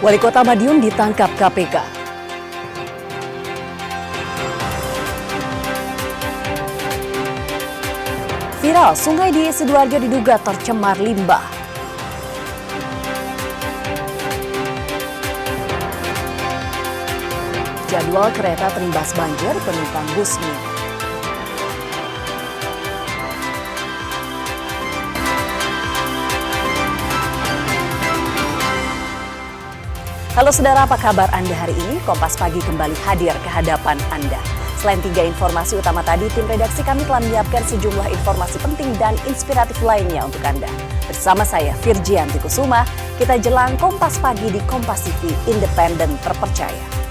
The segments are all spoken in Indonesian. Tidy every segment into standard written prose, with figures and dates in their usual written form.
Wali Kota Madiun ditangkap KPK. Viral, sungai di Sidoarjo diduga tercemar limbah. Jadwal kereta terimbas banjir, penumpang bus minta. Halo saudara, apa kabar Anda hari ini? Kompas Pagi kembali hadir ke hadapan Anda. Selain 3 informasi utama tadi, tim redaksi kami telah menyiapkan sejumlah informasi penting dan inspiratif lainnya untuk Anda. Bersama saya, Virgianti Kusuma, kita jelang Kompas Pagi di Kompas TV, independen terpercaya.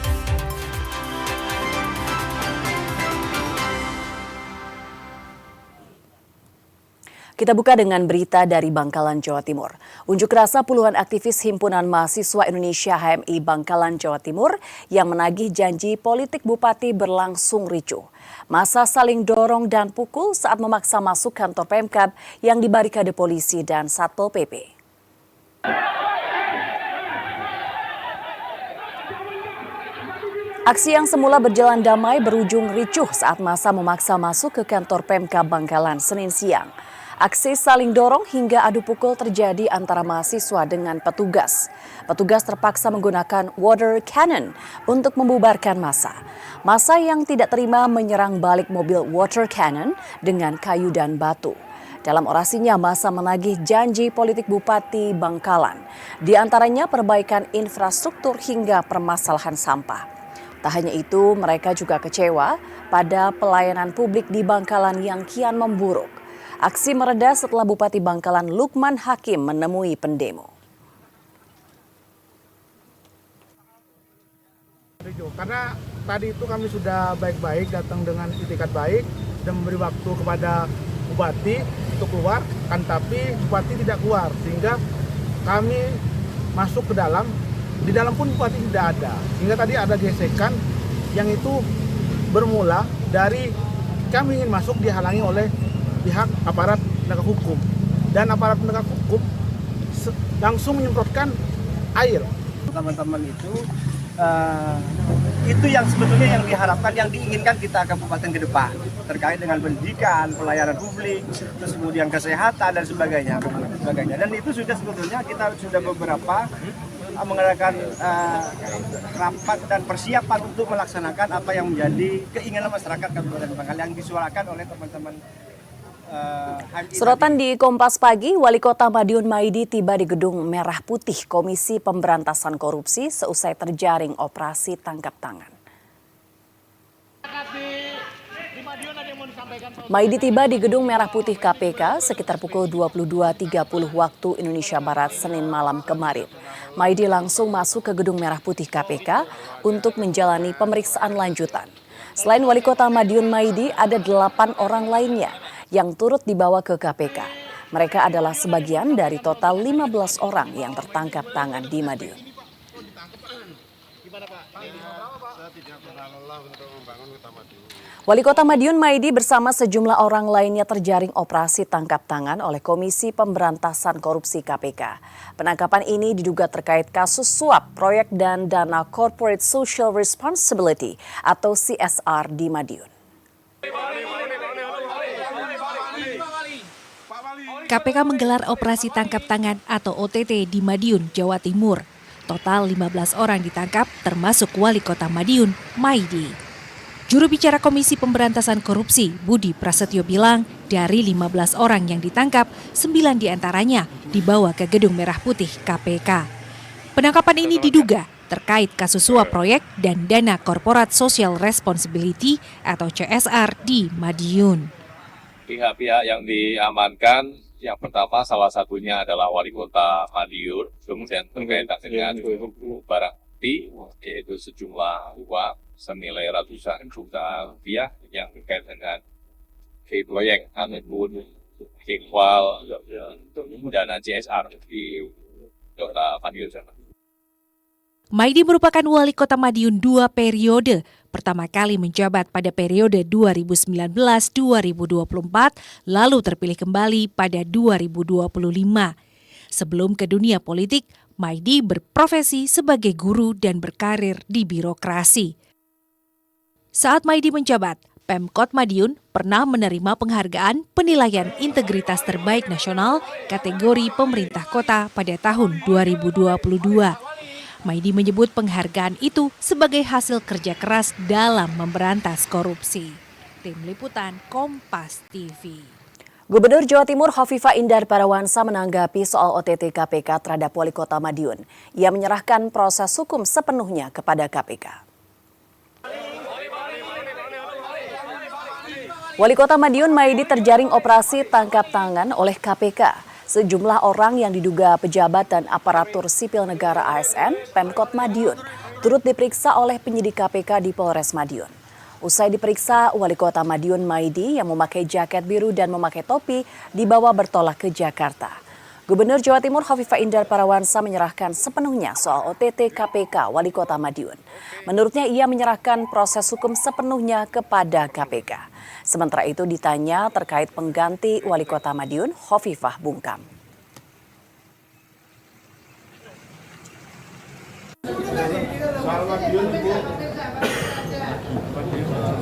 Kita buka dengan berita dari Bangkalan, Jawa Timur. Unjuk rasa puluhan aktivis Himpunan Mahasiswa Indonesia HMI Bangkalan, Jawa Timur yang menagih janji politik bupati berlangsung ricuh. Massa saling dorong dan pukul saat memaksa masuk kantor Pemkab yang dibarikade polisi dan Satpol PP. Aksi yang semula berjalan damai berujung ricuh saat massa memaksa masuk ke kantor Pemkab Bangkalan Senin siang. Aksi saling dorong hingga adu pukul terjadi antara mahasiswa dengan petugas. Petugas terpaksa menggunakan water cannon untuk membubarkan massa. Massa yang tidak terima menyerang balik mobil water cannon dengan kayu dan batu. Dalam orasinya, massa menagih janji politik Bupati Bangkalan, di antaranya perbaikan infrastruktur hingga permasalahan sampah. Tak hanya itu, mereka juga kecewa pada pelayanan publik di Bangkalan yang kian memburuk. Aksi mereda setelah Bupati Bangkalan Lukman Hakim menemui pendemo. Karena tadi itu kami sudah baik-baik datang dengan itikat baik dan memberi waktu kepada Bupati untuk keluar, kan tapi Bupati tidak keluar sehingga kami masuk ke dalam. Di dalam pun Bupati tidak ada, sehingga tadi ada gesekan yang itu bermula dari kami ingin masuk dihalangi oleh pihak aparat penegak hukum, dan aparat penegak hukum langsung menyemprotkan air. Teman-teman itu yang sebetulnya yang diharapkan, yang diinginkan kita kabupaten ke depan terkait dengan pendidikan, pelayanan publik, terus kemudian kesehatan dan sebagainya. Dan itu sudah sebetulnya kita sudah beberapa mengadakan rapat dan persiapan untuk melaksanakan apa yang menjadi keinginan masyarakat Kabupaten Bangkalan yang disuarakan oleh teman-teman. Sorotan di Kompas Pagi, Wali Kota Madiun Maidi tiba di Gedung Merah Putih Komisi Pemberantasan Korupsi seusai terjaring operasi tangkap tangan. Maidi tiba di Gedung Merah Putih KPK sekitar pukul 22.30 waktu Indonesia Barat Senin malam kemarin. Maidi langsung masuk ke Gedung Merah Putih KPK untuk menjalani pemeriksaan lanjutan. Selain Wali Kota Madiun Maidi, ada 8 orang lainnya yang turut dibawa ke KPK. Mereka adalah sebagian dari total 15 orang yang tertangkap tangan di Madiun. Wali Kota Madiun Maidi bersama sejumlah orang lainnya terjaring operasi tangkap tangan oleh Komisi Pemberantasan Korupsi KPK. Penangkapan ini diduga terkait kasus suap proyek dan dana Corporate Social Responsibility atau CSR di Madiun. KPK menggelar operasi tangkap tangan atau OTT di Madiun, Jawa Timur. Total 15 orang ditangkap termasuk Wali Kota Madiun, Maidi. Juru bicara Komisi Pemberantasan Korupsi, Budi Prasetyo bilang dari 15 orang yang ditangkap, 9 diantaranya dibawa ke Gedung Merah Putih KPK. Penangkapan ini diduga terkait kasus suap proyek dan dana Corporate Social Responsibility atau CSR di Madiun. Pihak-pihak yang diamankan, yang pertama salah satunya adalah Wali Kota Madiun, kemudian berkaitan dengan barang bukti, yaitu sejumlah uang senilai ratusan juta rupiah yang terkait dengan proyek ataupun ikhwal dana CSR di Kota Madiun. Maidi merupakan Wali Kota Madiun 2 periode. Pertama kali menjabat pada periode 2019-2024, lalu terpilih kembali pada 2025. Sebelum ke dunia politik, Maidi berprofesi sebagai guru dan berkarir di birokrasi. Saat Maidi menjabat, Pemkot Madiun pernah menerima penghargaan penilaian integritas terbaik nasional kategori pemerintah kota pada tahun 2022. Maidi menyebut penghargaan itu sebagai hasil kerja keras dalam memberantas korupsi. Tim Liputan Kompas TV. Gubernur Jawa Timur Hovifah Indar Parawansa menanggapi soal OTT KPK terhadap Wali Kota Madiun. Ia menyerahkan proses hukum sepenuhnya kepada KPK. Wali Kota Madiun Maidi terjaring operasi tangkap tangan oleh KPK. Sejumlah orang yang diduga pejabat dan aparatur sipil negara ASN, Pemkot Madiun, turut diperiksa oleh penyidik KPK di Polres Madiun. Usai diperiksa, Wali Kota Madiun Maidi yang memakai jaket biru dan memakai topi dibawa bertolak ke Jakarta. Gubernur Jawa Timur Hovifah Indar Parawansa menyerahkan sepenuhnya soal OTT KPK Wali Kota Madiun. Menurutnya ia menyerahkan proses hukum sepenuhnya kepada KPK. Sementara itu ditanya terkait pengganti Wali Kota Madiun, Hovifah bungkam. Soal Madiun, Bu.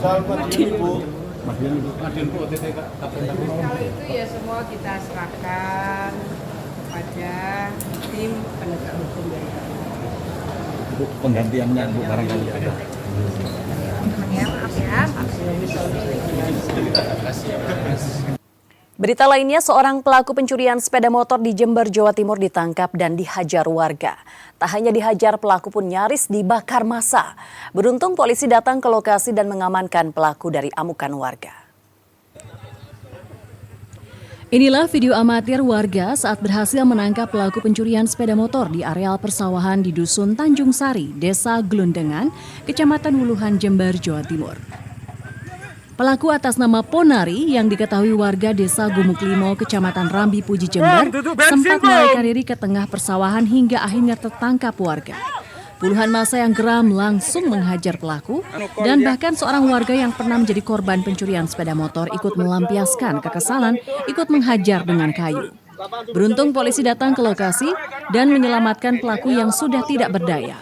Soal Madiun, Bu. Madiun, Bu, OTT KPK. Kalau itu ya semua kita serahkan pada tim penegak hukum dari KPK. Bu, penggantiannya Bu barangkali ada. Ya, maaf ya. Berita lainnya, seorang pelaku pencurian sepeda motor di Jember, Jawa Timur ditangkap dan dihajar warga. Tak hanya dihajar, pelaku pun nyaris dibakar massa. Beruntung polisi datang ke lokasi dan mengamankan pelaku dari amukan warga. Inilah video amatir warga saat berhasil menangkap pelaku pencurian sepeda motor di areal persawahan di Dusun Tanjung Sari, Desa Glundengan, Kecamatan Wuluhan, Jember, Jawa Timur. Pelaku atas nama Ponari yang diketahui warga Desa Gumuklimo, Kecamatan Rambi Puji, Jember, sempat melarikan diri ke tengah persawahan hingga akhirnya tertangkap warga. Puluhan massa yang geram langsung menghajar pelaku dan bahkan seorang warga yang pernah menjadi korban pencurian sepeda motor ikut melampiaskan kekesalan, ikut menghajar dengan kayu. Beruntung polisi datang ke lokasi dan menyelamatkan pelaku yang sudah tidak berdaya.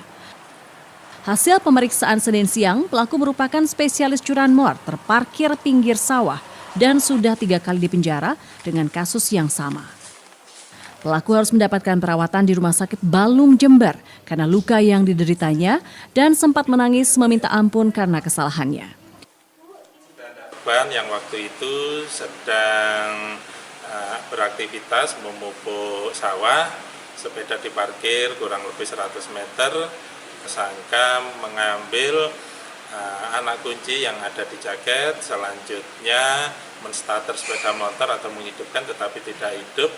Hasil pemeriksaan Senin siang, pelaku merupakan spesialis curanmor terparkir pinggir sawah dan sudah 3 kali dipenjara dengan kasus yang sama. Pelaku harus mendapatkan perawatan di Rumah Sakit Balung, Jember karena luka yang dideritanya dan sempat menangis meminta ampun karena kesalahannya. Korban yang waktu itu sedang beraktivitas memupuk sawah, sepeda diparkir kurang lebih 100 meter. Tersangka mengambil anak kunci yang ada di jaket, selanjutnya menstarter sepeda motor atau menghidupkan tetapi tidak hidup.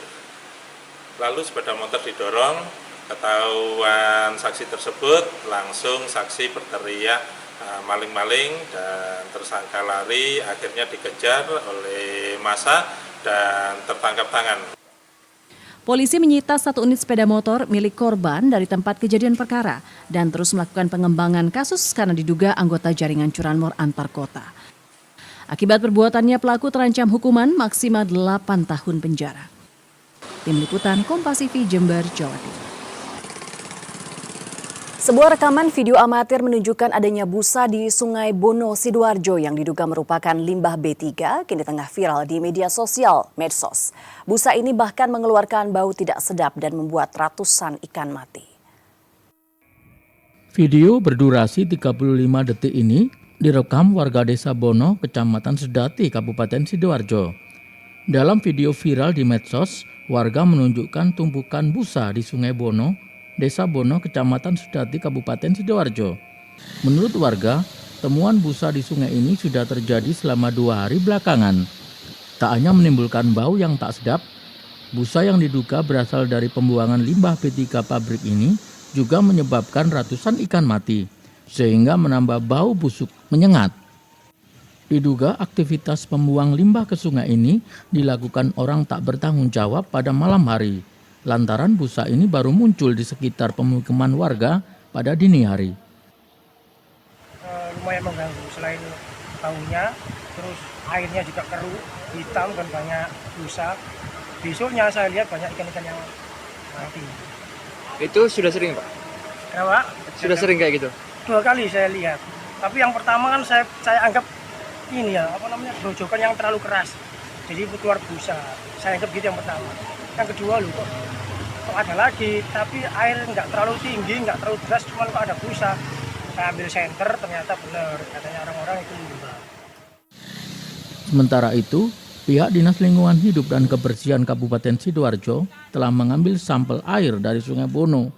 Lalu sepeda motor didorong, ketahuan saksi tersebut, langsung saksi berteriak maling-maling dan tersangka lari, akhirnya dikejar oleh massa dan tertangkap tangan. Polisi menyita 1 unit sepeda motor milik korban dari tempat kejadian perkara dan terus melakukan pengembangan kasus karena diduga anggota jaringan curanmor antar kota. Akibat perbuatannya pelaku terancam hukuman maksimal 8 tahun penjara. Tim Liputan Kompas TV Jember, Jawa Timur. Sebuah rekaman video amatir menunjukkan adanya busa di Sungai Bono, Sidoarjo yang diduga merupakan limbah B3 kini tengah viral di media sosial medsos. Busa ini bahkan mengeluarkan bau tidak sedap dan membuat ratusan ikan mati. Video berdurasi 35 detik ini direkam warga Desa Bono, Kecamatan Sedati, Kabupaten Sidoarjo. Dalam video viral di medsos, warga menunjukkan tumpukan busa di Sungai Bono, Desa Bono, Kecamatan Sedati, Kabupaten Sidoarjo. Menurut warga, temuan busa di sungai ini sudah terjadi selama 2 hari belakangan. Tak hanya menimbulkan bau yang tak sedap, busa yang diduga berasal dari pembuangan limbah B3 pabrik ini juga menyebabkan ratusan ikan mati, sehingga menambah bau busuk menyengat. Diduga aktivitas pembuang limbah ke sungai ini dilakukan orang tak bertanggung jawab pada malam hari, lantaran busa ini baru muncul di sekitar pemukiman warga pada dini hari. Lumayan mengganggu, selain baunya, terus airnya juga keruh, hitam dan banyak busa. Besoknya saya lihat banyak ikan-ikan yang mati. Itu sudah sering, Pak? Kenapa? Sudah sering kayak gitu? 2 kali saya lihat. Tapi yang pertama kan saya anggap ini ya, grojokan yang terlalu keras. Jadi keluar busa. Saya anggap gitu yang pertama. Yang kedua loh kok ada lagi, tapi air nggak terlalu tinggi, nggak terlalu deras, cuma kok ada busa. Saya ambil senter, ternyata benar, katanya orang-orang itu limbah. Sementara itu, pihak Dinas Lingkungan Hidup dan Kebersihan Kabupaten Sidoarjo telah mengambil sampel air dari Sungai Bono.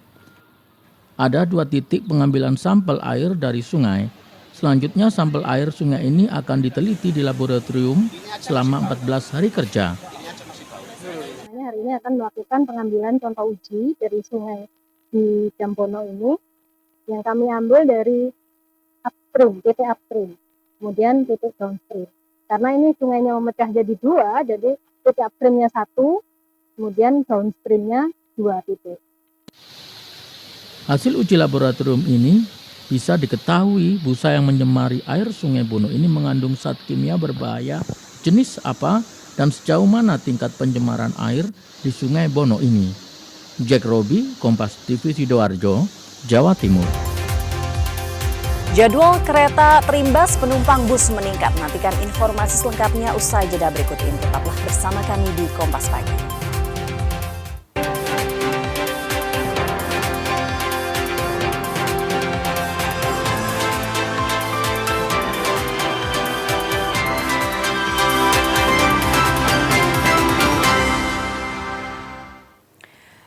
Ada 2 titik pengambilan sampel air dari sungai. Selanjutnya sampel air sungai ini akan diteliti di laboratorium selama 14 hari kerja. Hari ini akan melakukan pengambilan contoh uji dari sungai di Dampono ini yang kami ambil dari upstream, titik upstream, kemudian titik downstream. Karena ini sungainya memecah jadi 2, jadi titik upstreamnya 1, kemudian downstreamnya 2 titik. Hasil uji laboratorium ini bisa diketahui busa yang menyemari air Sungai Bono ini mengandung zat kimia berbahaya jenis apa dan sejauh mana tingkat pencemaran air di Sungai Bono ini. Jack Robi, Kompas TV Sidoarjo, Jawa Timur. Jadwal kereta terimbas penumpang bus meningkat. Nantikan informasi selengkapnya usai jeda berikut ini. Tetaplah bersama kami di Kompas Pagi.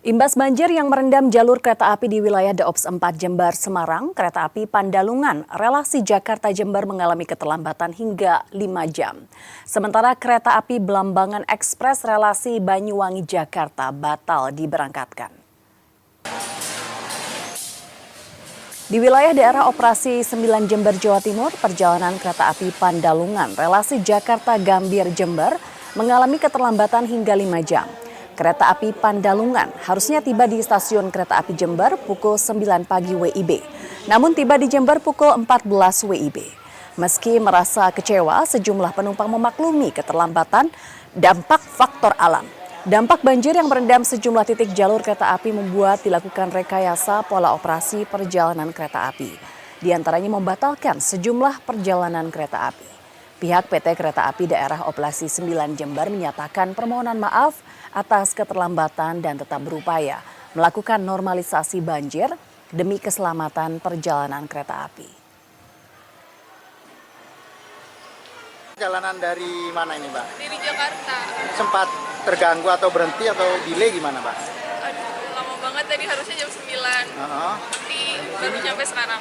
Imbas banjir yang merendam jalur kereta api di wilayah Daops 4 Jember, Semarang, kereta api Pandalungan, relasi Jakarta-Jember mengalami keterlambatan hingga 5 jam. Sementara kereta api Belambangan Ekspres relasi Banyuwangi-Jakarta batal diberangkatkan. Di wilayah daerah operasi 9 Jember, Jawa Timur, perjalanan kereta api Pandalungan, relasi Jakarta-Gambir, Jember, mengalami keterlambatan hingga 5 jam. Kereta api Pandalungan harusnya tiba di stasiun kereta api Jember pukul 9 pagi WIB. Namun tiba di Jember pukul 14 WIB. Meski merasa kecewa, sejumlah penumpang memaklumi keterlambatan dampak faktor alam. Dampak banjir yang merendam sejumlah titik jalur kereta api membuat dilakukan rekayasa pola operasi perjalanan kereta api. Di antaranya membatalkan sejumlah perjalanan kereta api. Pihak PT Kereta Api Daerah Operasi 9 Jember menyatakan permohonan maaf atas keterlambatan dan tetap berupaya melakukan normalisasi banjir demi keselamatan perjalanan kereta api. Perjalanan dari mana ini, Mbak? Dari Jakarta. Sempat terganggu atau berhenti atau delay gimana, Mbak? Aduh, lama banget tadi harusnya jam 9. Tapi baru nyampe sekarang.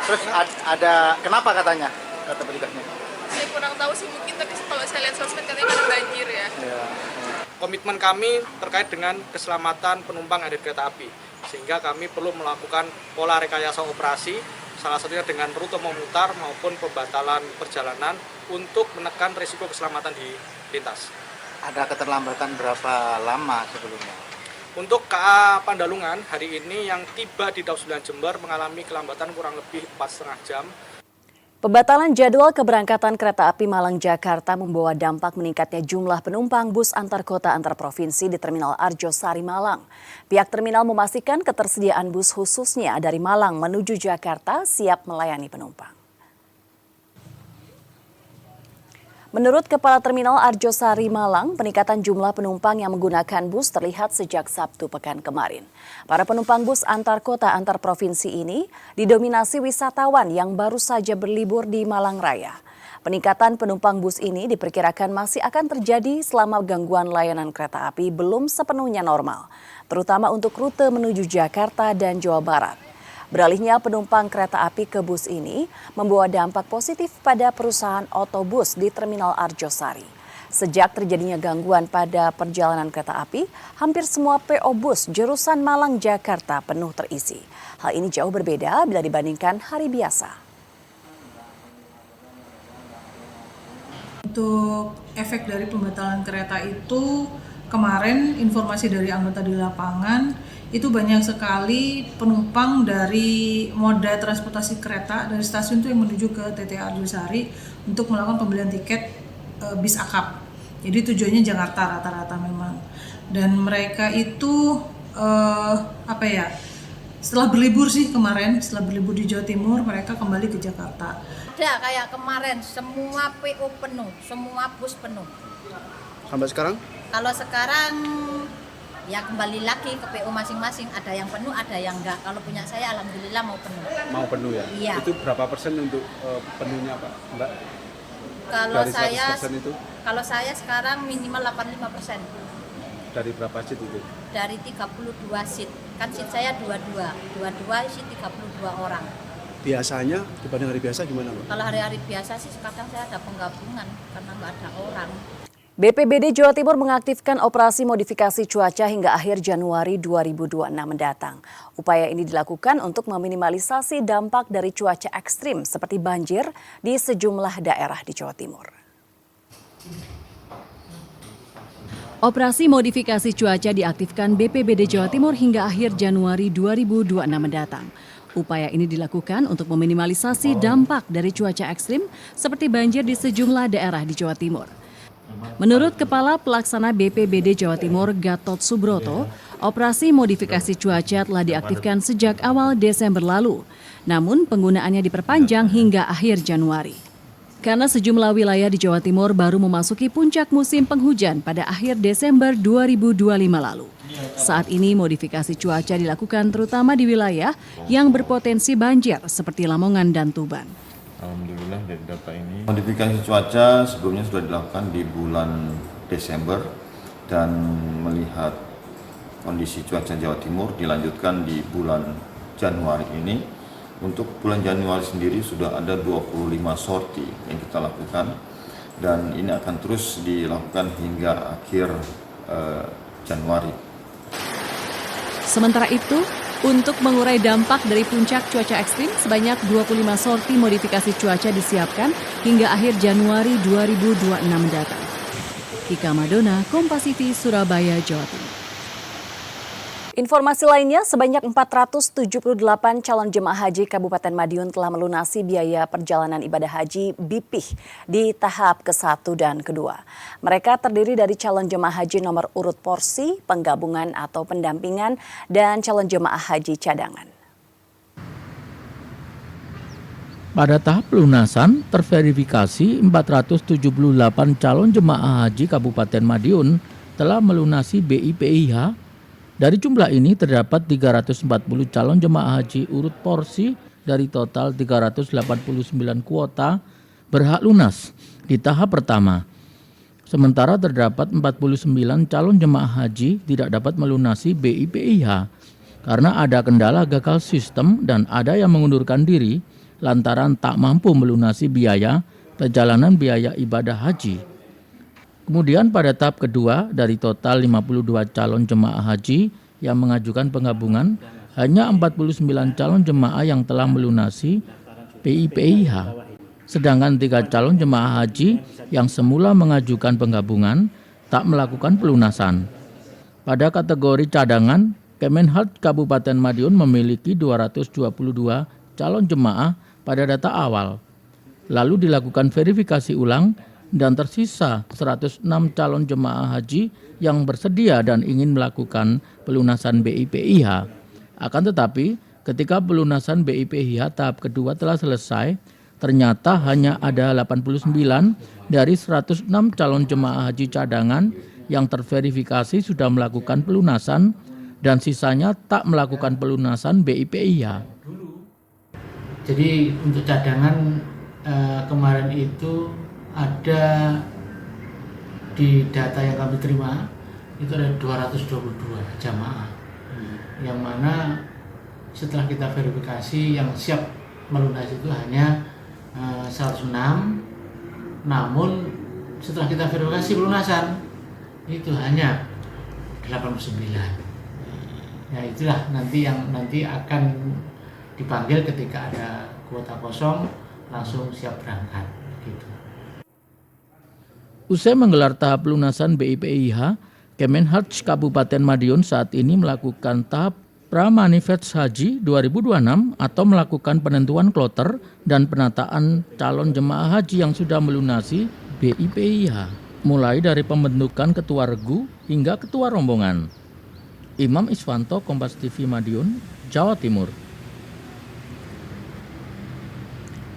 Terus ada kenapa katanya? Kata petugasnya. Saya kurang tahu sih, mungkin tapi kalau saya lihat sosmed katanya karena banjir ya. Komitmen kami terkait dengan keselamatan penumpang yang ada di kereta api, sehingga kami perlu melakukan pola rekayasa operasi, salah satunya dengan rute memutar maupun pembatalan perjalanan untuk menekan risiko keselamatan di lintas. Ada keterlambatan berapa lama sebelumnya? Untuk KA Pandalungan hari ini yang tiba di Daops 9 Jember mengalami kelambatan kurang lebih 4,5 jam. Pembatalan jadwal keberangkatan kereta api Malang-Jakarta membawa dampak meningkatnya jumlah penumpang bus antar kota antar provinsi di Terminal Arjosari Malang. Pihak terminal memastikan ketersediaan bus khususnya dari Malang menuju Jakarta siap melayani penumpang. Menurut Kepala Terminal Arjosari Malang, peningkatan jumlah penumpang yang menggunakan bus terlihat sejak Sabtu pekan kemarin. Para penumpang bus antar kota antar provinsi ini didominasi wisatawan yang baru saja berlibur di Malang Raya. Peningkatan penumpang bus ini diperkirakan masih akan terjadi selama gangguan layanan kereta api belum sepenuhnya normal, terutama untuk rute menuju Jakarta dan Jawa Barat. Beralihnya penumpang kereta api ke bus ini membawa dampak positif pada perusahaan otobus di Terminal Arjosari. Sejak terjadinya gangguan pada perjalanan kereta api, hampir semua PO bus jurusan Malang-Jakarta penuh terisi. Hal ini jauh berbeda bila dibandingkan hari biasa. Untuk efek dari pembatalan kereta itu, kemarin informasi dari anggota di lapangan, itu banyak sekali penumpang dari moda transportasi kereta dari stasiun itu yang menuju ke TT Arjosari untuk melakukan pembelian tiket bis akap. Jadi tujuannya Jakarta rata-rata memang. Dan mereka itu setelah berlibur sih kemarin, setelah berlibur di Jawa Timur, mereka kembali ke Jakarta. Ada kayak kemarin, semua PO penuh, semua bus penuh. Sampai sekarang? Kalau sekarang ya kembali lagi ke PO masing-masing, ada yang penuh, ada yang enggak. Kalau punya saya alhamdulillah mau penuh. Mau penuh ya? Iya. Itu berapa persen untuk penuhnya Pak, Mbak? Kalau saya sekarang minimal 85%. Dari berapa seat itu? Dari 32 seat. Kan seat saya 22 isi 32 orang. Biasanya dibanding hari biasa gimana Pak? Kalau hari-hari biasa sih kadang saya ada penggabungan karena nggak ada orang. BPBD Jawa Timur mengaktifkan operasi modifikasi cuaca hingga akhir Januari 2026 mendatang. Upaya ini dilakukan untuk meminimalisasi dampak dari cuaca ekstrim seperti banjir di sejumlah daerah di Jawa Timur. Operasi modifikasi cuaca diaktifkan BPBD Jawa Timur hingga akhir Januari 2026 mendatang. Upaya ini dilakukan untuk meminimalisasi dampak dari cuaca ekstrim seperti banjir di sejumlah daerah di Jawa Timur. Menurut Kepala Pelaksana BPBD Jawa Timur Gatot Subroto, operasi modifikasi cuaca telah diaktifkan sejak awal Desember lalu, namun penggunaannya diperpanjang hingga akhir Januari. Karena sejumlah wilayah di Jawa Timur baru memasuki puncak musim penghujan pada akhir Desember 2025 lalu. Saat ini modifikasi cuaca dilakukan terutama di wilayah yang berpotensi banjir seperti Lamongan dan Tuban. Alhamdulillah dari data ini. Modifikasi cuaca sebelumnya sudah dilakukan di bulan Desember dan melihat kondisi cuaca Jawa Timur dilanjutkan di bulan Januari ini. Untuk bulan Januari sendiri sudah ada 25 sorti yang kita lakukan dan ini akan terus dilakukan hingga akhir Januari. Sementara itu, untuk mengurai dampak dari puncak cuaca ekstrim, sebanyak 25 sorti modifikasi cuaca disiapkan hingga akhir Januari 2026 mendatang. Kika Madona, Kompas TV, Surabaya, Jawa Timur. Informasi lainnya, sebanyak 478 calon jemaah haji Kabupaten Madiun telah melunasi biaya perjalanan ibadah haji BIPIH di tahap ke-1 dan ke-2. Mereka terdiri dari calon jemaah haji nomor urut porsi, penggabungan atau pendampingan, dan calon jemaah haji cadangan. Pada tahap pelunasan, terverifikasi 478 calon jemaah haji Kabupaten Madiun telah melunasi BIPIH. Dari jumlah ini terdapat 340 calon jemaah haji urut porsi dari total 389 kuota berhak lunas di tahap pertama. Sementara terdapat 49 calon jemaah haji tidak dapat melunasi BIPIH karena ada kendala gagal sistem dan ada yang mengundurkan diri lantaran tak mampu melunasi biaya perjalanan biaya ibadah haji. Kemudian pada tahap kedua, dari total 52 calon jemaah haji yang mengajukan penggabungan, hanya 49 calon jemaah yang telah melunasi BIPIH. Sedangkan 3 calon jemaah haji yang semula mengajukan penggabungan tak melakukan pelunasan. Pada kategori cadangan, Kemenhad Kabupaten Madiun memiliki 222 calon jemaah pada data awal. Lalu dilakukan verifikasi ulang dan tersisa 106 calon jemaah haji yang bersedia dan ingin melakukan pelunasan BIPIH. Akan tetapi, ketika pelunasan BIPIH tahap kedua telah selesai, ternyata hanya ada 89 dari 106 calon jemaah haji cadangan yang terverifikasi sudah melakukan pelunasan dan sisanya tak melakukan pelunasan BIPIH. Jadi untuk cadangan kemarin itu ada di data yang kami terima itu ada 222 jamaah yang mana setelah kita verifikasi yang siap melunasi itu hanya 106, namun setelah kita verifikasi pelunasan itu hanya 89. Ya itulah nanti yang nanti akan dipanggil ketika ada kuota kosong langsung siap berangkat gitu. Usai menggelar tahap pelunasan BIPIH, Kemenhad Kabupaten Madiun saat ini melakukan tahap Pramanifest Haji 2026 atau melakukan penentuan kloter dan penataan calon jemaah haji yang sudah melunasi BIPIH, mulai dari pembentukan ketua regu hingga ketua rombongan. Imam Iswanto, Kompas TV Madiun, Jawa Timur.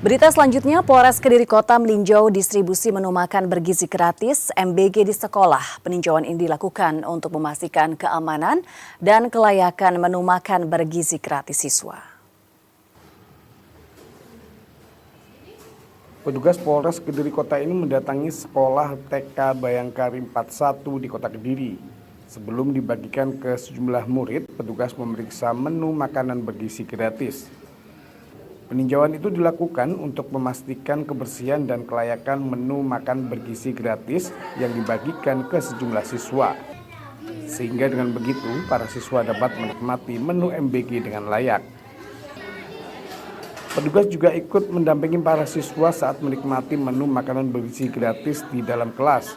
Berita selanjutnya, Polres Kediri Kota meninjau distribusi menu makan bergizi gratis MBG di sekolah. Peninjauan ini dilakukan untuk memastikan keamanan dan kelayakan menu makan bergizi gratis siswa. Petugas Polres Kediri Kota ini mendatangi sekolah TK Bayangkari 41 di Kota Kediri. Sebelum dibagikan ke sejumlah murid, petugas memeriksa menu makanan bergizi gratis. Peninjauan itu dilakukan untuk memastikan kebersihan dan kelayakan menu makan bergizi gratis yang dibagikan ke sejumlah siswa. Sehingga dengan begitu, para siswa dapat menikmati menu MBG dengan layak. Petugas juga ikut mendampingi para siswa saat menikmati menu makanan bergizi gratis di dalam kelas.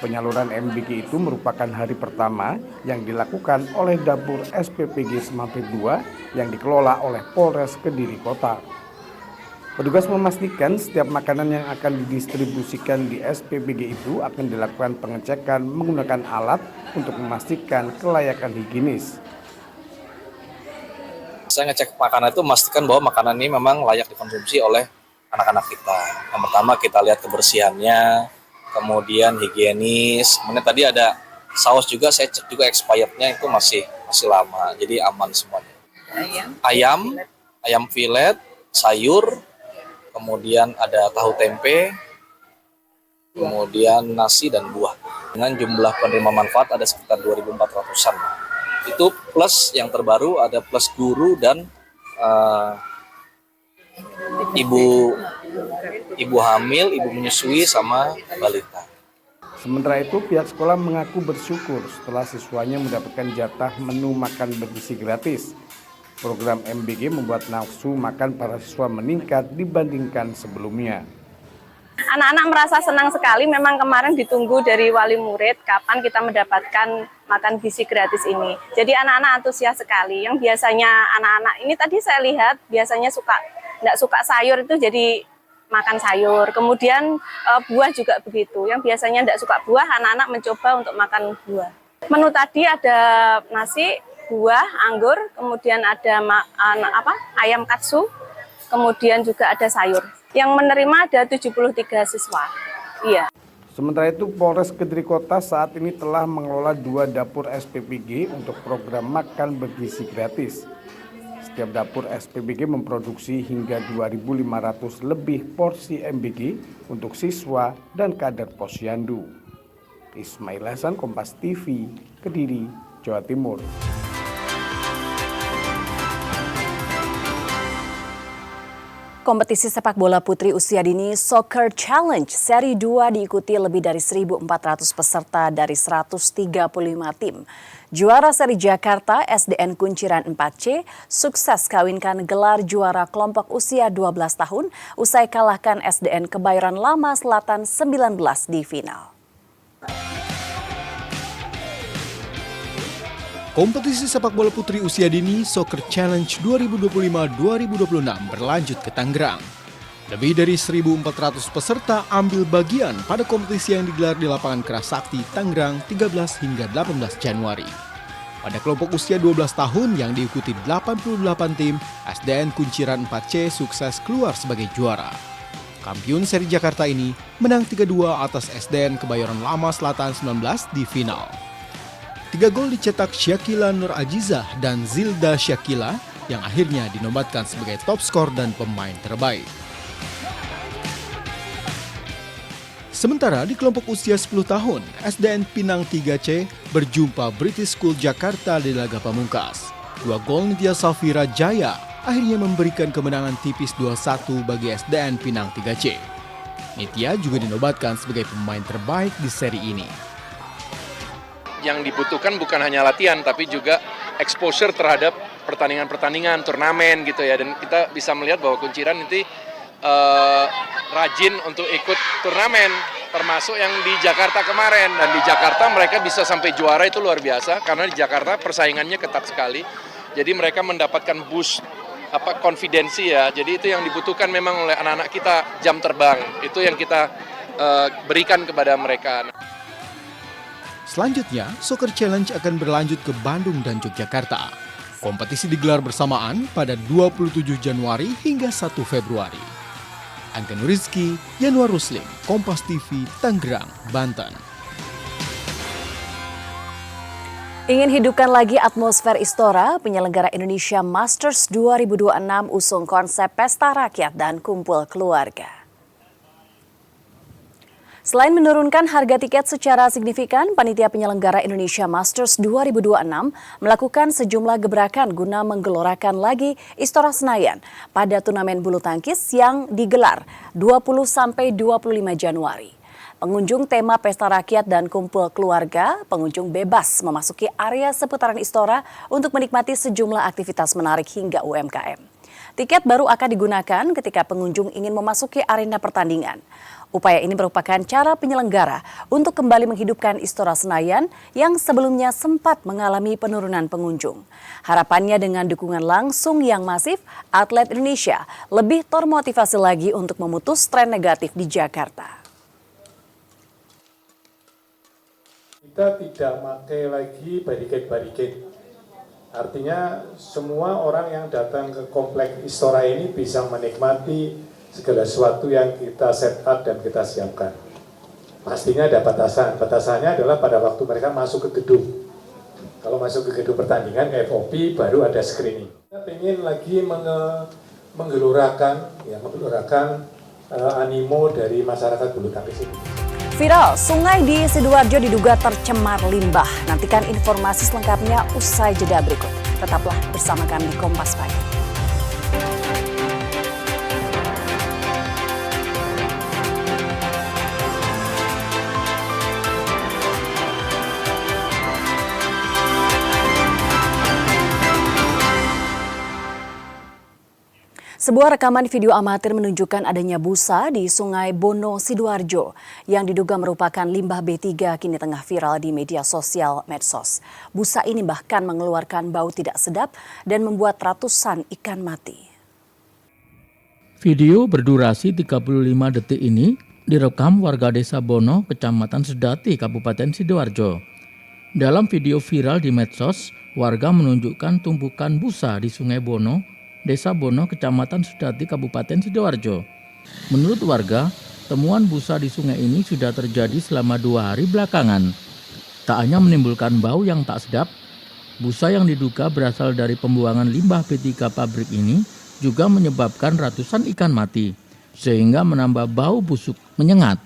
Penyaluran MBG itu merupakan hari pertama yang dilakukan oleh Dapur SPPG Semampir 2 yang dikelola oleh Polres Kediri Kota. Petugas memastikan setiap makanan yang akan didistribusikan di SPPG itu akan dilakukan pengecekan menggunakan alat untuk memastikan kelayakan higienis. Saya ngecek makanan itu memastikan bahwa makanan ini memang layak dikonsumsi oleh anak-anak kita. Yang pertama kita lihat kebersihannya, kemudian higienis, kemudian tadi ada saus juga, saya cek juga expirednya itu masih lama, jadi aman semuanya. Ayam filet, sayur, kemudian ada tahu tempe, kemudian nasi dan buah. Dengan jumlah penerima manfaat ada sekitar 2.400-an. Itu plus yang terbaru ada plus guru dan ibu hamil, ibu menyusui, sama balita. Sementara itu, pihak sekolah mengaku bersyukur setelah siswanya mendapatkan jatah menu makan bergizi gratis. Program MBG membuat nafsu makan para siswa meningkat dibandingkan sebelumnya. Anak-anak merasa senang sekali, memang kemarin ditunggu dari wali murid kapan kita mendapatkan makan gizi gratis ini. Jadi anak-anak antusias sekali, yang biasanya anak-anak ini tadi saya lihat biasanya nggak suka sayur itu jadi makan sayur. Kemudian buah juga begitu, yang biasanya nggak suka buah anak-anak mencoba untuk makan buah. Menu tadi ada nasi, buah, anggur, kemudian ada ayam katsu, kemudian juga ada sayur. Yang menerima ada 73 siswa. Iya. Sementara itu, Polres Kediri Kota saat ini telah mengelola 2 dapur SPPG untuk program makan bergizi gratis. Setiap dapur SPPG memproduksi hingga 2.500 lebih porsi MBG untuk siswa dan kader Posyandu. Ismail Hasan, Kompas TV, Kediri, Jawa Timur. Kompetisi sepak bola putri usia dini Soccer Challenge Seri 2 diikuti lebih dari 1.400 peserta dari 135 tim. Juara Seri Jakarta SDN Kunciran 4C sukses kawinkan gelar juara kelompok usia 12 tahun usai kalahkan SDN Kebayoran Lama Selatan 19 di final. Kompetisi sepak bola putri usia dini Soccer Challenge 2025-2026 berlanjut ke Tangerang. Lebih dari 1.400 peserta ambil bagian pada kompetisi yang digelar di lapangan Kerasakti, Tangerang 13 hingga 18 Januari. Pada kelompok usia 12 tahun yang diikuti 88 tim, SDN Kunciran 4C sukses keluar sebagai juara. Kampiun Seri Jakarta ini menang 3-2 atas SDN Kebayoran Lama Selatan 19 di final. 3 gol dicetak Syakila Nur Ajizah dan Zilda Syakila yang akhirnya dinobatkan sebagai top skor dan pemain terbaik. Sementara di kelompok usia 10 tahun, SDN Pinang 3C berjumpa British School Jakarta di laga pamungkas. 2 gol Nitya Safira Jaya akhirnya memberikan kemenangan tipis 2-1 bagi SDN Pinang 3C. Nitya juga dinobatkan sebagai pemain terbaik di seri ini. Yang dibutuhkan bukan hanya latihan, tapi juga exposure terhadap pertandingan-pertandingan, turnamen gitu ya. Dan kita bisa melihat bahwa Kunciran itu rajin untuk ikut turnamen, termasuk yang di Jakarta kemarin. Dan di Jakarta mereka bisa sampai juara itu luar biasa, karena di Jakarta persaingannya ketat sekali. Jadi mereka mendapatkan boost konfidensi ya. Jadi itu yang dibutuhkan memang oleh anak-anak kita, jam terbang. Itu yang kita berikan kepada mereka. Selanjutnya, Soccer Challenge akan berlanjut ke Bandung dan Yogyakarta. Kompetisi digelar bersamaan pada 27 Januari hingga 1 Februari. Angga Nurizki, Yanuar Ruslim, Kompas TV, Tangerang, Banten. Ingin hidupkan lagi atmosfer Istora, penyelenggara Indonesia Masters 2026 usung konsep pesta rakyat dan kumpul keluarga. Selain menurunkan harga tiket secara signifikan, panitia penyelenggara Indonesia Masters 2026 melakukan sejumlah gebrakan guna menggelorakan lagi Istora Senayan pada turnamen bulu tangkis yang digelar 20-25 Januari. Pengunjung tema pesta rakyat dan kumpul keluarga, pengunjung bebas memasuki area seputaran Istora untuk menikmati sejumlah aktivitas menarik hingga UMKM. Tiket baru akan digunakan ketika pengunjung ingin memasuki arena pertandingan. Upaya ini merupakan cara penyelenggara untuk kembali menghidupkan Istora Senayan yang sebelumnya sempat mengalami penurunan pengunjung. Harapannya dengan dukungan langsung yang masif, atlet Indonesia lebih termotivasi lagi untuk memutus tren negatif di Jakarta. Kita tidak pakai lagi barikade-barikade. Artinya semua orang yang datang ke kompleks Istora ini bisa menikmati segala sesuatu yang kita set up dan kita siapkan. Pastinya ada batasan. Batasannya adalah pada waktu mereka masuk ke gedung. Kalau masuk ke gedung pertandingan ke FOP baru ada screening. Kita ingin lagi menggelorakan animo dari masyarakat bulu tangkis ini. Viral, sungai di Sidoarjo diduga tercemar limbah. Nantikan informasi selengkapnya usai jeda berikut. Tetaplah bersama kami di Kompas Pagi. Sebuah rekaman video amatir menunjukkan adanya busa di Sungai Bono, Sidoarjo yang diduga merupakan limbah B3 kini tengah viral di media sosial medsos. Busa ini bahkan mengeluarkan bau tidak sedap dan membuat ratusan ikan mati. Video berdurasi 35 detik ini direkam warga Desa Bono, Kecamatan Sedati, Kabupaten Sidoarjo. Dalam video viral di medsos, warga menunjukkan tumpukan busa di Sungai Bono, Desa Bono, Kecamatan Sedati, Kabupaten Sidoarjo. Menurut warga, temuan busa di sungai ini sudah terjadi selama 2 hari belakangan. Tak hanya menimbulkan bau yang tak sedap, busa yang diduga berasal dari pembuangan limbah B3 pabrik ini juga menyebabkan ratusan ikan mati, sehingga menambah bau busuk menyengat.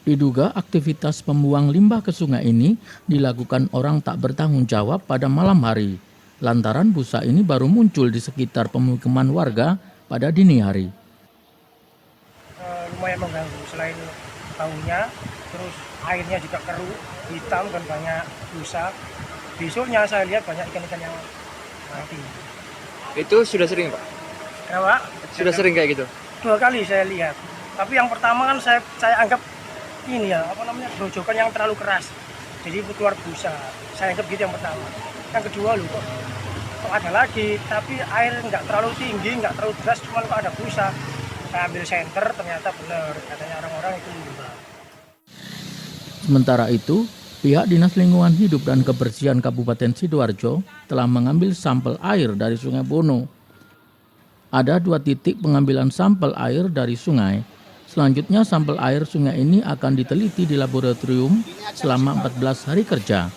Diduga aktivitas pembuang limbah ke sungai ini dilakukan orang tak bertanggung jawab pada malam hari, lantaran busa ini baru muncul di sekitar pemukiman warga pada dini hari. Lumayan mengganggu, selain baunya, terus airnya juga keruh, hitam dan banyak busa. Besoknya saya lihat banyak ikan-ikan yang mati. Itu sudah sering, Pak? Kenapa? Sudah sering kayak gitu? 2 kali saya lihat. Tapi yang pertama kan saya anggap ini ya, grojokan yang terlalu keras. Jadi keluar busa. Saya anggap gitu yang pertama. Yang kedua kok ada lagi, tapi air nggak terlalu tinggi, nggak terlalu deras, cuma kok ada busa. Saya ambil senter, ternyata benar, katanya orang-orang itu limbah. Sementara itu, pihak Dinas Lingkungan Hidup dan Kebersihan Kabupaten Sidoarjo telah mengambil sampel air dari Sungai Bono. Ada 2 titik pengambilan sampel air dari sungai. Selanjutnya sampel air sungai ini akan diteliti di laboratorium selama 14 hari kerja.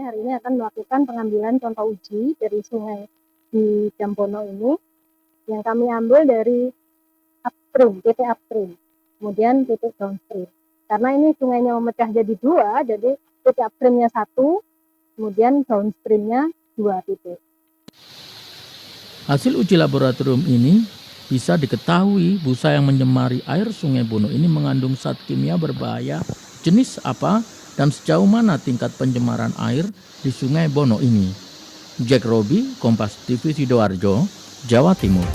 Hari ini akan melakukan pengambilan contoh uji dari sungai di Jambono ini yang kami ambil dari upstream, titik upstream, kemudian titik downstream. Karena ini sungainya memecah jadi 2, jadi titik upstreamnya 1, kemudian downstreamnya 2 titik. Hasil uji laboratorium ini bisa diketahui busa yang menyemari air Sungai Bono ini mengandung zat kimia berbahaya jenis apa dan sejauh mana tingkat pencemaran air di Sungai Bono ini. Jack Robi, Kompas TV Sidoarjo, Jawa Timur.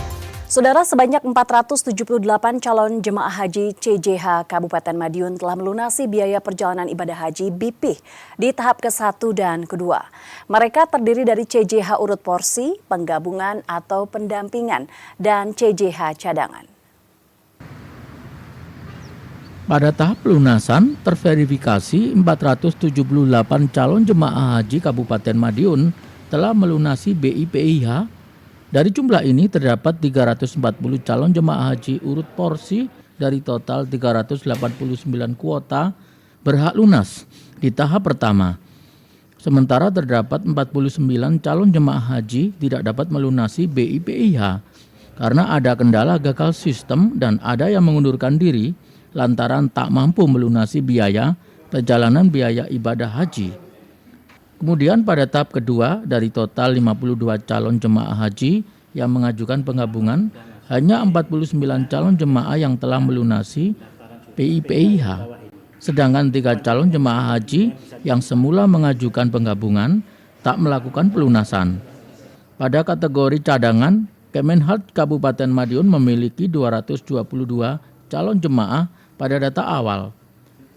Saudara, sebanyak 478 calon jemaah haji CJH Kabupaten Madiun telah melunasi biaya perjalanan ibadah haji BP di tahap ke-1 dan ke-2. Mereka terdiri dari CJH urut porsi, penggabungan atau pendampingan, dan CJH cadangan. Pada tahap pelunasan, terverifikasi 478 calon jemaah haji Kabupaten Madiun telah melunasi BIPIH. Dari jumlah ini terdapat 340 calon jemaah haji urut porsi dari total 389 kuota berhak lunas di tahap pertama. Sementara terdapat 49 calon jemaah haji tidak dapat melunasi BIPIH karena ada kendala gagal sistem dan ada yang mengundurkan diri lantaran tak mampu melunasi biaya perjalanan biaya ibadah haji. Kemudian pada tahap kedua, dari total 52 calon jemaah haji yang mengajukan penggabungan, hanya 49 calon jemaah yang telah melunasi BIPIH. Sedangkan 3 calon jemaah haji yang semula mengajukan penggabungan tak melakukan pelunasan. Pada kategori cadangan, Kemenhad Kabupaten Madiun memiliki 222 calon jemaah pada data awal.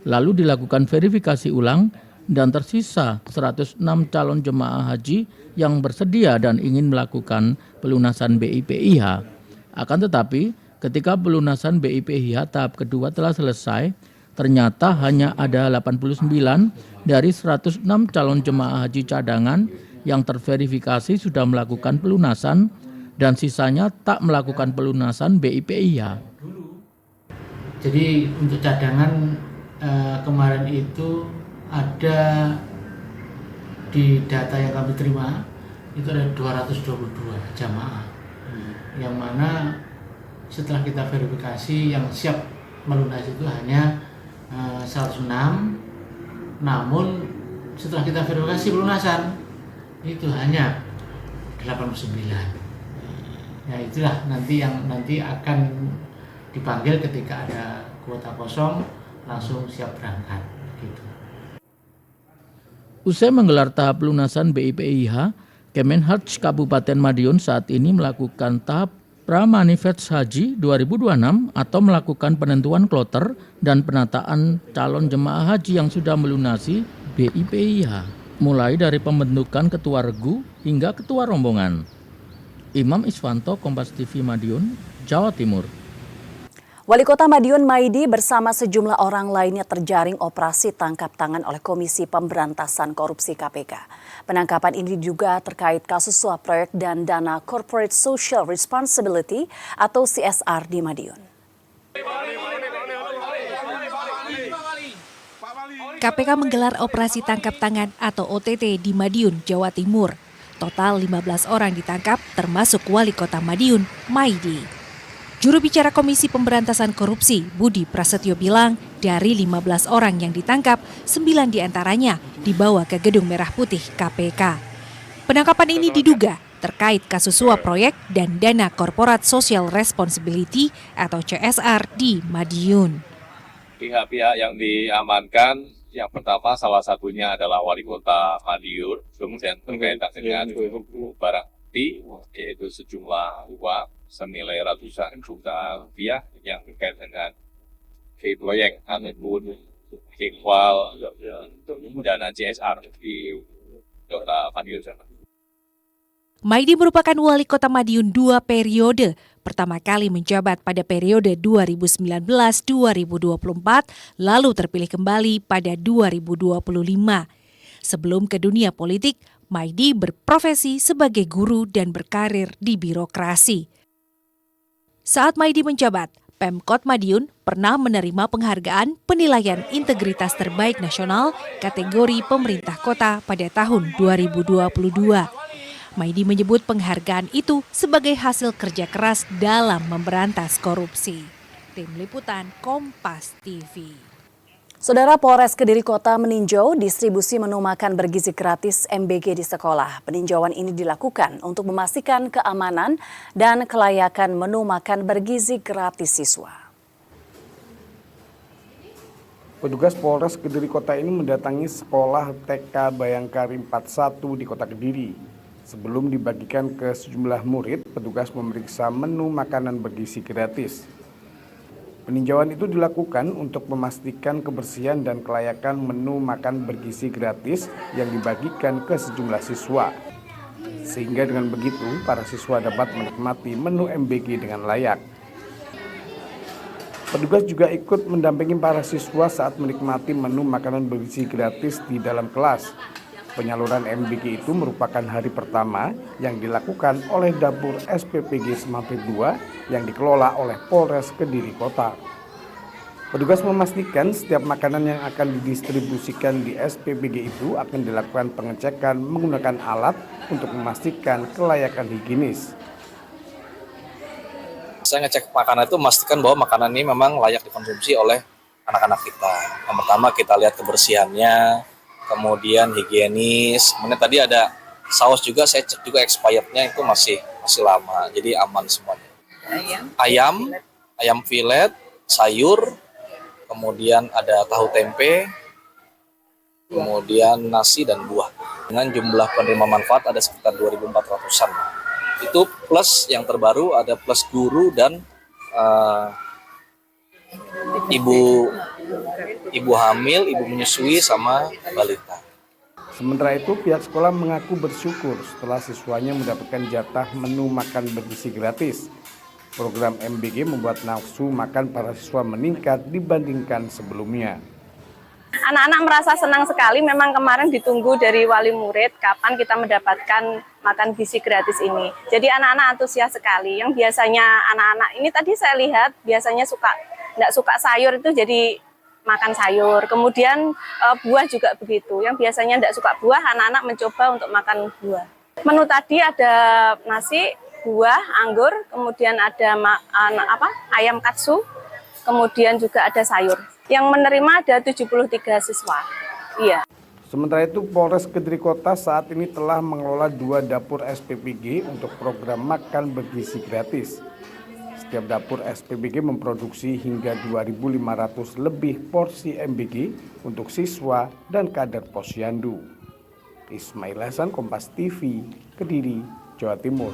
Lalu dilakukan verifikasi ulang dan tersisa 106 calon jemaah haji yang bersedia dan ingin melakukan pelunasan BIPIH. Akan tetapi, ketika pelunasan BIPIH tahap kedua telah selesai, ternyata hanya ada 89 dari 106 calon jemaah haji cadangan yang terverifikasi sudah melakukan pelunasan dan sisanya tak melakukan pelunasan BIPIH. Jadi untuk cadangan kemarin itu ada di data yang kami terima itu ada 222 jamaah, yang mana setelah kita verifikasi yang siap melunasi itu hanya 106, namun setelah kita verifikasi pelunasan itu hanya 89. Ya itulah nanti yang nanti akan dipanggil ketika ada kuota kosong langsung siap berangkat gitu. Usai menggelar tahap pelunasan BIPIH, Kemenhad Kabupaten Madiun saat ini melakukan tahap Pramanifest Haji 2026 atau melakukan penentuan kloter dan penataan calon jemaah haji yang sudah melunasi BIPIH, mulai dari pembentukan ketua regu hingga ketua rombongan. Imam Iswanto, Kompas TV Madiun, Jawa Timur. Wali Kota Madiun Maidi bersama sejumlah orang lainnya terjaring operasi tangkap tangan oleh Komisi Pemberantasan Korupsi KPK. Penangkapan ini juga terkait kasus suap proyek dan dana Corporate Social Responsibility atau CSR di Madiun. KPK menggelar operasi tangkap tangan atau OTT di Madiun, Jawa Timur. Total 15 orang ditangkap termasuk Wali Kota Madiun, Maidi. Juru bicara Komisi Pemberantasan Korupsi, Budi Prasetyo bilang, dari 15 orang yang ditangkap, 9 diantaranya dibawa ke Gedung Merah Putih KPK. Penangkapan ini diduga terkait kasus suap proyek dan dana Corporate Social Responsibility atau CSR di Madiun. Pihak-pihak yang diamankan, yang pertama salah satunya adalah Wali Kota Madiun, kemudian berkaitan dengan barang bukti, yaitu sejumlah uang senilai ratusan juta rupiah yang terkait dengan proyek ataupun ikhwal dana CSR di Kota Madiun. Maidi merupakan Wali Kota Madiun 2 periode. Pertama kali menjabat pada periode 2019-2024, lalu terpilih kembali pada 2025. Sebelum ke dunia politik, Maidi berprofesi sebagai guru dan berkarir di birokrasi. Saat Maidi menjabat, Pemkot Madiun pernah menerima penghargaan penilaian integritas terbaik nasional kategori pemerintah kota pada tahun 2022. Maidi menyebut penghargaan itu sebagai hasil kerja keras dalam memberantas korupsi. Tim Liputan Kompas TV. Saudara, Polres Kediri Kota meninjau distribusi menu makan bergizi gratis MBG di sekolah. Peninjauan ini dilakukan untuk memastikan keamanan dan kelayakan menu makan bergizi gratis siswa. Petugas Polres Kediri Kota ini mendatangi sekolah TK Bayangkari 41 di Kota Kediri. Sebelum dibagikan ke sejumlah murid, petugas memeriksa menu makanan bergizi gratis. Peninjauan itu dilakukan untuk memastikan kebersihan dan kelayakan menu makan bergizi gratis yang dibagikan ke sejumlah siswa. Sehingga dengan begitu, para siswa dapat menikmati menu MBG dengan layak. Petugas juga ikut mendampingi para siswa saat menikmati menu makanan bergizi gratis di dalam kelas. Penyaluran MBG itu merupakan hari pertama yang dilakukan oleh dapur SPPG Semampir 2 yang dikelola oleh Polres Kediri Kota. Petugas memastikan setiap makanan yang akan didistribusikan di SPPG itu akan dilakukan pengecekan menggunakan alat untuk memastikan kelayakan higienis. Saya ngecek makanan itu memastikan bahwa makanan ini memang layak dikonsumsi oleh anak-anak kita. Yang pertama kita lihat kebersihannya, kemudian higienis. Kemudian tadi ada saus juga, saya cek juga expirednya itu masih lama, jadi aman semuanya. Ayam filet, sayur, kemudian ada tahu tempe, kemudian nasi dan buah. Dengan jumlah penerima manfaat ada sekitar 2.400-an. Itu plus yang terbaru ada plus guru dan ibu hamil, ibu menyusui sama balita. Sementara itu pihak sekolah mengaku bersyukur setelah siswanya mendapatkan jatah menu makan bergizi gratis. Program MBG membuat nafsu makan para siswa meningkat dibandingkan sebelumnya. Anak-anak merasa senang sekali, memang kemarin ditunggu dari wali murid kapan kita mendapatkan makan gizi gratis ini. Jadi anak-anak antusias sekali, yang biasanya anak-anak ini tadi saya lihat biasanya nggak suka sayur itu jadi makan sayur. Kemudian buah juga begitu, yang biasanya nggak suka buah anak-anak mencoba untuk makan buah. Menu tadi ada nasi, buah, anggur, kemudian ada ayam katsu, kemudian juga ada sayur. Yang menerima ada 73 siswa. Iya. Sementara itu Polres Kediri Kota saat ini telah mengelola 2 dapur SPPG untuk program makan bergizi gratis. Setiap dapur SPPG memproduksi hingga 2.500 lebih porsi MBG untuk siswa dan kader Posyandu. Ismail Hasan, Kompas TV, Kediri, Jawa Timur.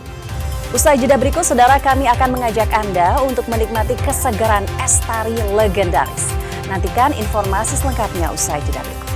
Usai jeda berikut, saudara, kami akan mengajak Anda untuk menikmati kesegaran es tari legendaris. Nantikan informasi selengkapnya usai jeda berikut.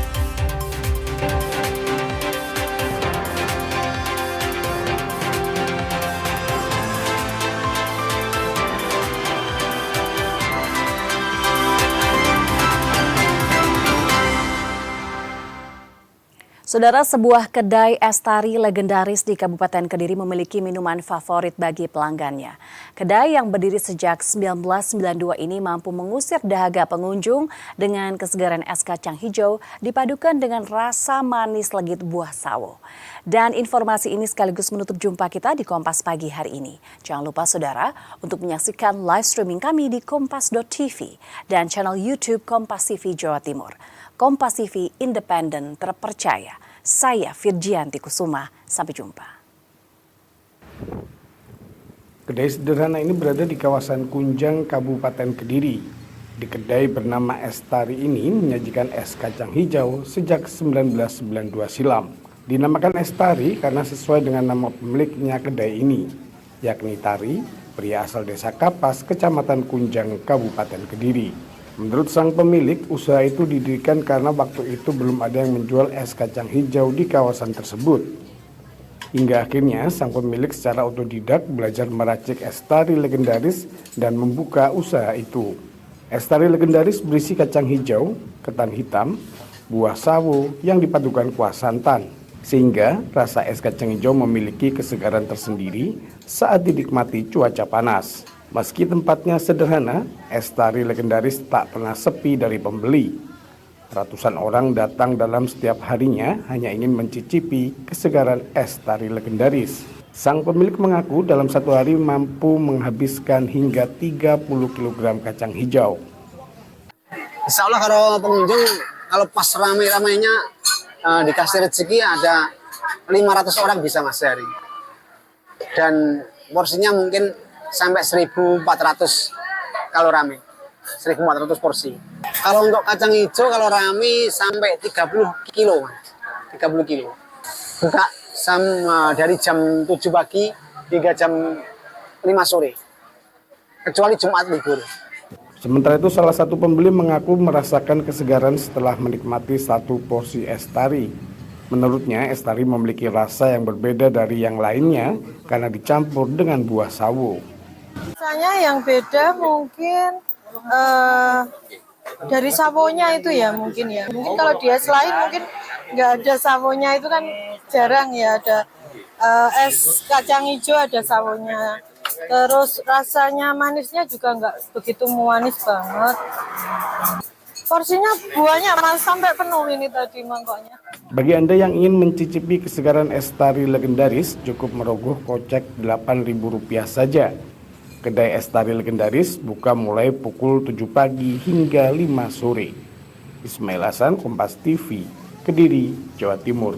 Saudara, sebuah kedai es tari legendaris di Kabupaten Kediri memiliki minuman favorit bagi pelanggannya. Kedai yang berdiri sejak 1992 ini mampu mengusir dahaga pengunjung dengan kesegaran es kacang hijau dipadukan dengan rasa manis legit buah sawo. Dan informasi ini sekaligus menutup jumpa kita di Kompas Pagi hari ini. Jangan lupa saudara untuk menyaksikan live streaming kami di kompas.tv dan channel YouTube Kompas TV Jawa Timur. Kompas TV independen terpercaya. Saya Firjianti Kusuma. Sampai jumpa. Kedai sederhana ini berada di kawasan Kunjang, Kabupaten Kediri. Di kedai bernama Es Tari ini menyajikan es kacang hijau sejak 1992 silam. Dinamakan Es Tari karena sesuai dengan nama pemiliknya kedai ini, yakni Tari, pria asal desa Kapas, Kecamatan Kunjang, Kabupaten Kediri. Menurut sang pemilik, usaha itu didirikan karena waktu itu belum ada yang menjual es kacang hijau di kawasan tersebut. Hingga akhirnya sang pemilik secara otodidak belajar meracik es tari legendaris dan membuka usaha itu. Es tari legendaris berisi kacang hijau, ketan hitam, buah sawo yang dipadukan kuah santan. Sehingga rasa es kacang hijau memiliki kesegaran tersendiri saat dinikmati cuaca panas. Meski tempatnya sederhana, es tari legendaris tak pernah sepi dari pembeli. Ratusan orang datang dalam setiap harinya hanya ingin mencicipi kesegaran es tari legendaris. Sang pemilik mengaku dalam satu hari mampu menghabiskan hingga 30 kg kacang hijau. Insya Allah kalau pengunjung, kalau pas ramai-ramainya dikasih rezeki ada 500 orang bisa mas sehari. Dan porsinya mungkin sampai 1.400 kalau rame, 1.400 porsi. Kalau untuk kacang hijau kalau rame sampai 30 kilo, 30 kilo. Buka dari jam 7 pagi hingga jam 5 sore, kecuali Jumat libur. Sementara itu salah satu pembeli mengaku merasakan kesegaran setelah menikmati satu porsi es tari. Menurutnya es tari memiliki rasa yang berbeda dari yang lainnya karena dicampur dengan buah sawo. Rasanya yang beda mungkin dari sawonya itu ya mungkin ya. Mungkin kalau dia selain mungkin nggak ada sawonya itu kan jarang ya, ada es kacang hijau ada sawonya. Terus rasanya manisnya juga nggak begitu manis banget. Porsinya buahnya mas sampai penuh ini tadi mangkoknya. Bagi Anda yang ingin mencicipi kesegaran es tari legendaris, cukup merogoh kocek Rp8.000 saja. Kedai es tari legendaris buka mulai pukul 7 pagi hingga 5 sore. Ismail Hasan, Kompas TV, Kediri, Jawa Timur.